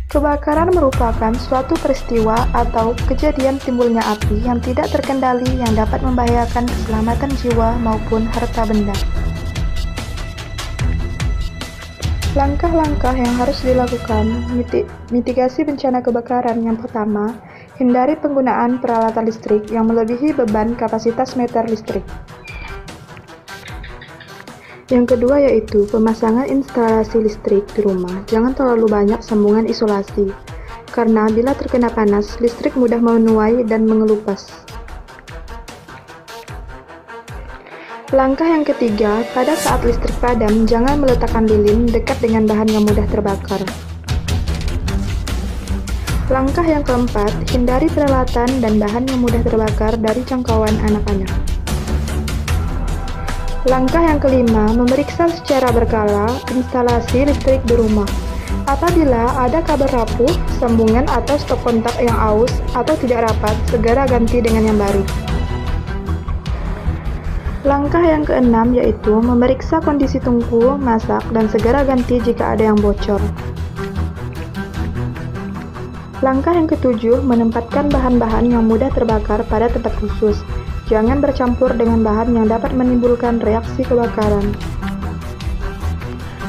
Kebakaran merupakan suatu peristiwa atau kejadian timbulnya api yang tidak terkendali yang dapat membahayakan keselamatan jiwa maupun harta benda. Langkah-langkah yang harus dilakukan mitigasi bencana kebakaran. Yang pertama, hindari penggunaan peralatan listrik yang melebihi beban kapasitas meter listrik. Yang kedua yaitu pemasangan instalasi listrik di rumah. Jangan terlalu banyak sambungan isolasi, karena bila terkena panas, listrik mudah menuai dan mengelupas. Langkah yang ketiga, pada saat listrik padam, jangan meletakkan lilin dekat dengan bahan yang mudah terbakar. Langkah yang keempat, hindari peralatan dan bahan yang mudah terbakar dari jangkauan anak-anak. Langkah yang kelima, memeriksa secara berkala instalasi listrik di rumah. Apabila ada kabel rapuh, sambungan atau stop kontak yang aus atau tidak rapat, segera ganti dengan yang baru. Langkah yang keenam yaitu memeriksa kondisi tungku, masak, dan segera ganti jika ada yang bocor. Langkah yang ketujuh, menempatkan bahan-bahan yang mudah terbakar pada tempat khusus. Jangan bercampur dengan bahan yang dapat menimbulkan reaksi kebakaran.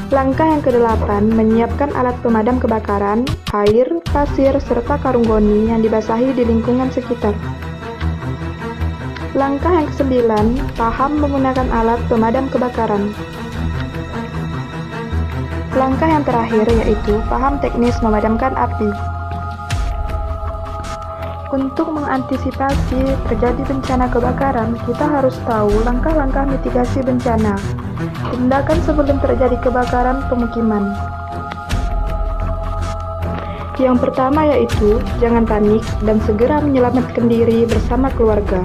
Langkah yang kedelapan, menyiapkan alat pemadam kebakaran, air, pasir, serta karung goni yang dibasahi di lingkungan sekitar. Langkah yang kesembilan, paham menggunakan alat pemadam kebakaran. Langkah yang terakhir yaitu paham teknis memadamkan api. Untuk mengantisipasi terjadi bencana kebakaran, kita harus tahu langkah-langkah mitigasi bencana. Tindakan sebelum terjadi kebakaran pemukiman. Yang pertama yaitu jangan panik dan segera menyelamatkan diri bersama keluarga.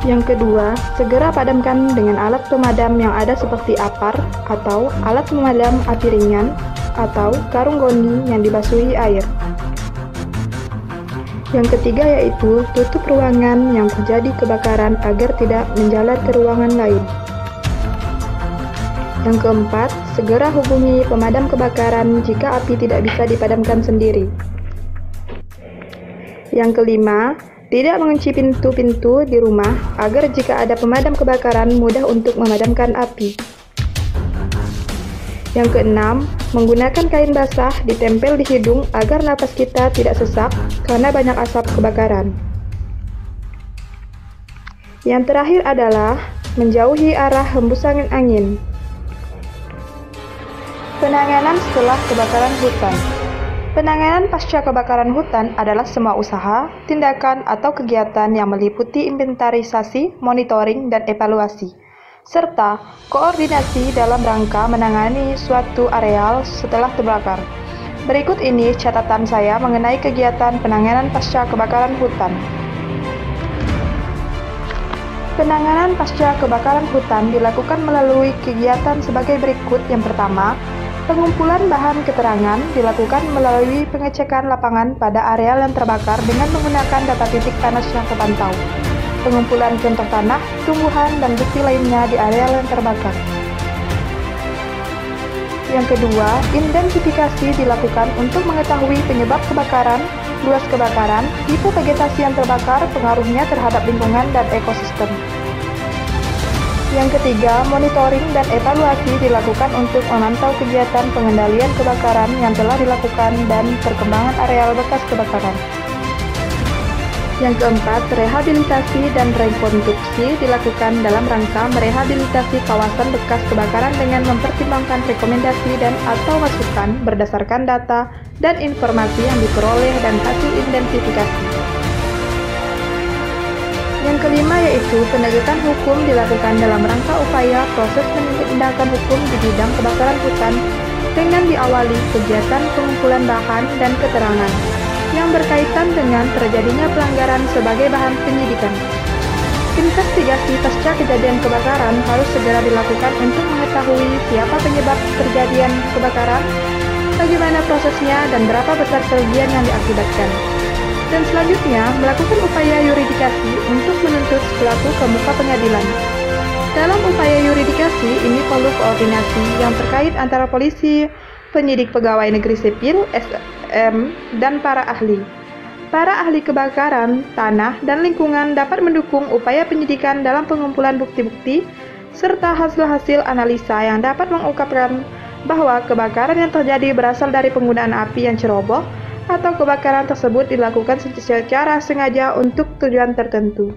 Yang kedua, segera padamkan dengan alat pemadam yang ada seperti apar atau alat pemadam api ringan atau karung goni yang dibasuhi air. Yang ketiga yaitu tutup ruangan yang terjadi kebakaran agar tidak menjalar ke ruangan lain. Yang keempat, segera hubungi pemadam kebakaran jika api tidak bisa dipadamkan sendiri. Yang kelima, tidak mengunci pintu-pintu di rumah agar jika ada pemadam kebakaran mudah untuk memadamkan api. Yang keenam, menggunakan kain basah ditempel di hidung agar napas kita tidak sesak karena banyak asap kebakaran. Yang terakhir adalah menjauhi arah hembusan angin. Penanganan setelah kebakaran hutan. Penanganan pasca kebakaran hutan adalah semua usaha, tindakan, atau kegiatan yang meliputi inventarisasi, monitoring, dan evaluasi, serta koordinasi dalam rangka menangani suatu areal setelah terbakar. Berikut ini catatan saya mengenai kegiatan penanganan pasca kebakaran hutan. Penanganan pasca kebakaran hutan dilakukan melalui kegiatan sebagai berikut. Yang pertama, pengumpulan bahan keterangan dilakukan melalui pengecekan lapangan pada areal yang terbakar dengan menggunakan data titik panas yang terpantau. Pengumpulan contoh tanah, tumbuhan, dan bukti lainnya di areal yang terbakar. Yang kedua, identifikasi dilakukan untuk mengetahui penyebab kebakaran, luas kebakaran, tipe vegetasi yang terbakar, pengaruhnya terhadap lingkungan dan ekosistem. Yang ketiga, monitoring dan evaluasi dilakukan untuk memantau kegiatan pengendalian kebakaran yang telah dilakukan dan perkembangan areal bekas kebakaran. Yang keempat, rehabilitasi dan rekonstruksi dilakukan dalam rangka merehabilitasi kawasan bekas kebakaran dengan mempertimbangkan rekomendasi dan atau masukan berdasarkan data dan informasi yang diperoleh dan hasil identifikasi. Yang kelima yaitu penegakan hukum dilakukan dalam rangka upaya proses penindakan hukum di bidang kebakaran hutan dengan diawali kegiatan pengumpulan bahan dan keterangan yang berkaitan dengan terjadinya pelanggaran sebagai bahan penyidikan. Investigasi pasca kejadian kebakaran harus segera dilakukan untuk mengetahui siapa penyebab terjadian kebakaran, bagaimana prosesnya, dan berapa besar kerugian yang diakibatkan. Dan selanjutnya, melakukan upaya yuridikasi untuk menuntut pelaku ke muka pengadilan. Dalam upaya yuridikasi, ini perlu koordinasi yang terkait antara polisi, penyidik pegawai negeri sipil, SM, dan para ahli. Para ahli kebakaran, tanah, dan lingkungan dapat mendukung upaya penyidikan dalam pengumpulan bukti-bukti serta hasil-hasil analisa yang dapat mengungkapkan bahwa kebakaran yang terjadi berasal dari penggunaan api yang ceroboh atau kebakaran tersebut dilakukan secara sengaja untuk tujuan tertentu.